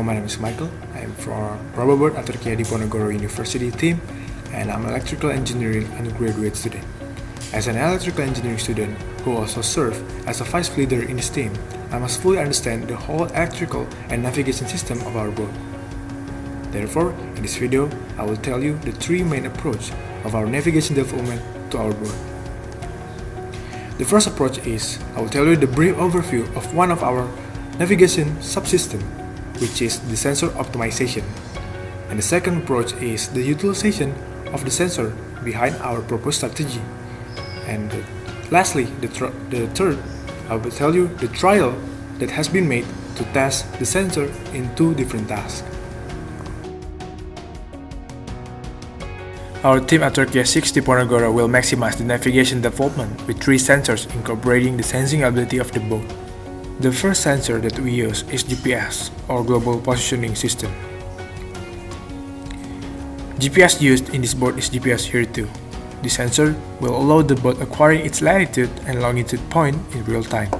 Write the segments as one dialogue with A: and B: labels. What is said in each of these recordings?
A: my name is Michael. I'm from Robonation Aterkia Diponegoro University team, and I'm an electrical engineering undergraduate student. As an electrical engineering student who also serves as a vice leader in this team, I must fully understand the whole electrical and navigation system of our boat. Therefore, in this video, I will tell you the three main approaches of our navigation development to our boat. The first approach is, I will tell you the brief overview of one of our navigation subsystem, which is the sensor optimization. And the second approach is the utilization of the sensor behind our proposed strategy. And lastly, the third, I will tell you the trial that has been made to test the sensor in two different tasks. Our team at Aterkia 6 Diponegoro will maximize the navigation development with three sensors incorporating the sensing ability of the boat. The first sensor that we use is GPS, or Global Positioning System. GPS used in this boat is GPS here too. The sensor will allow the boat acquiring its latitude and longitude point in real time.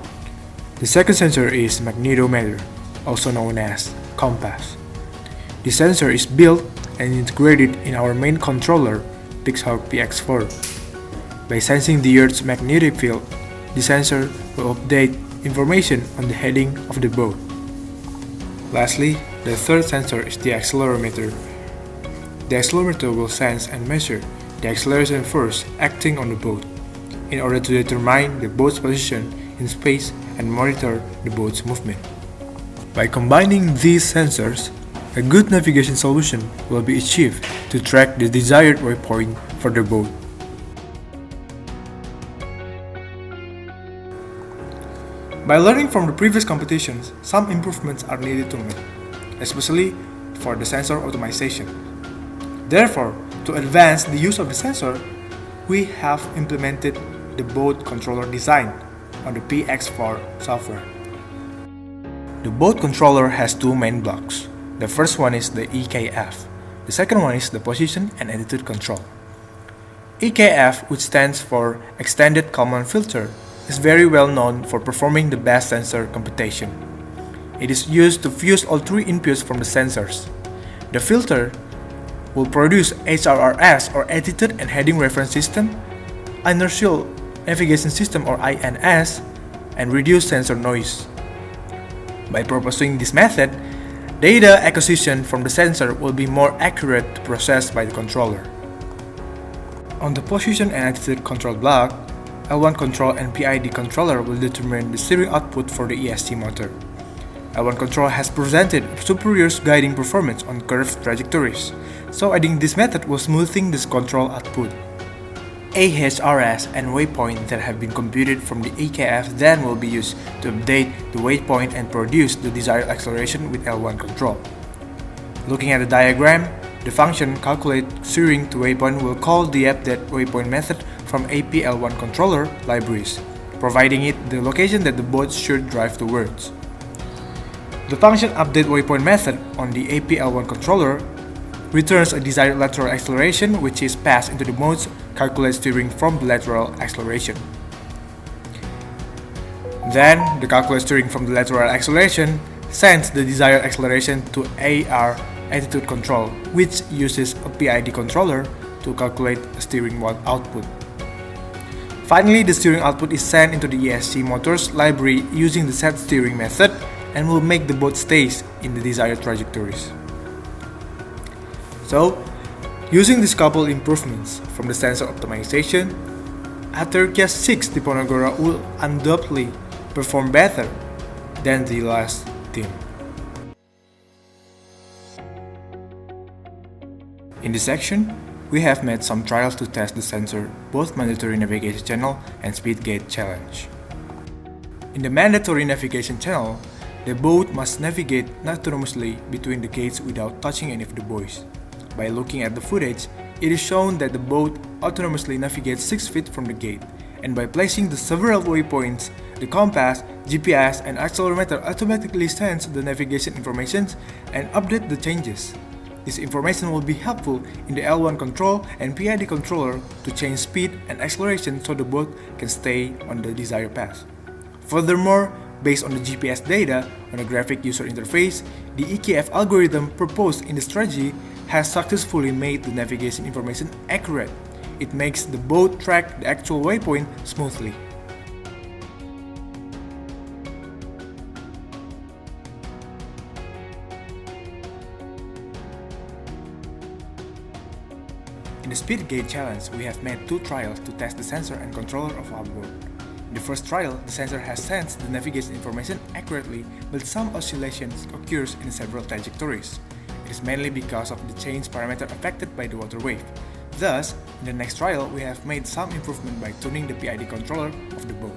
A: The second sensor is magnetometer, also known as compass. The sensor is built and integrated in our main controller, Pixhawk PX4. By sensing the Earth's magnetic field, the sensor will update information on the heading of the boat. Lastly, the third sensor is the accelerometer. The accelerometer will sense and measure the acceleration force acting on the boat in order to determine the boat's position in space and monitor the boat's movement. By combining these sensors, a good navigation solution will be achieved to track the desired waypoint for the boat. By learning from the previous competitions, some improvements are needed to make, especially for the sensor optimization. Therefore, to advance the use of the sensor, we have implemented the boat controller design on the PX4 software. The boat controller has two main blocks. The first one is the EKF. The second one is the position and attitude control. EKF, which stands for Extended Kalman Filter, is very well known for performing the best sensor computation. It is used to fuse all three inputs from the sensors. The filter will produce HRRS, or Attitude and Heading Reference System, Inertial Navigation System, or INS, and reduce sensor noise. By proposing this method, data acquisition from the sensor will be more accurate to process by the controller. On the position and attitude control block, L1 control and PID controller will determine the steering output for the ESC motor. L1 control has presented superior guiding performance on curved trajectories, so adding this method will smoothing this control output. AHRS and waypoint that have been computed from the EKF then will be used to update the waypoint and produce the desired acceleration with L1 control. Looking at the diagram, the function calculate steering to waypoint will call the update waypoint method from APL1 controller libraries, providing it the location that the boat should drive towards. The function update waypoint method on the APL1 controller returns a desired lateral acceleration, which is passed into the mode's calculate steering from the lateral acceleration. Then, the calculate steering from the lateral acceleration sends the desired acceleration to AR attitude control, which uses a PID controller to calculate the steering output. Finally, the steering output is sent into the ESC motor's library using the set steering method and will make the boat stays in the desired trajectories. So, using these couple improvements from the sensor optimization, Aterkia 6 Diponegoro will undoubtedly perform better than the last team. In this section, we have made some trials to test the sensor, both mandatory navigation channel and speed gate challenge. In the mandatory navigation channel, the boat must navigate autonomously between the gates without touching any of the buoys. By looking at the footage, it is shown that the boat autonomously navigates 6 feet from the gate, and by placing the several waypoints, the compass, GPS, and accelerometer automatically sends the navigation information and update the changes. This information will be helpful in the L1 control and PID controller to change speed and acceleration so the boat can stay on the desired path. Furthermore, Based on the GPS data on a graphic user interface, the EKF algorithm proposed in the strategy has successfully made the navigation information accurate. It makes the boat track the actual waypoint smoothly. In the speed gate challenge, we have made 2 trials to test the sensor and controller of our boat. In the first trial, the sensor has sensed the navigation information accurately, but some oscillations occurs in several trajectories. It is mainly because of the change parameter affected by the water wave. Thus, in the next trial, we have made some improvement by tuning the PID controller of the boat.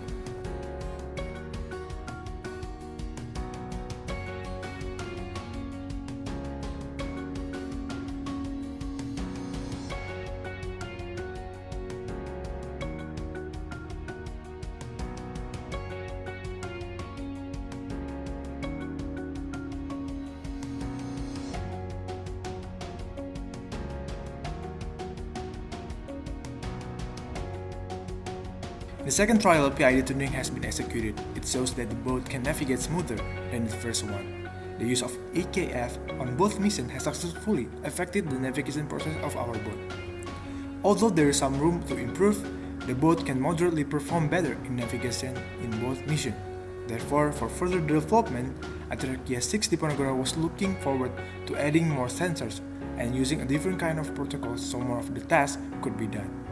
A: The second trial PID tuning has been executed. It shows that the boat can navigate smoother than the first one. The use of EKF on both missions has successfully affected the navigation process of our boat. Although there is some room to improve, the boat can moderately perform better in navigation in both missions. Therefore, for further development, Aterkia 6 Diponegoro was looking forward to adding more sensors and using a different kind of protocol so more of the tasks could be done.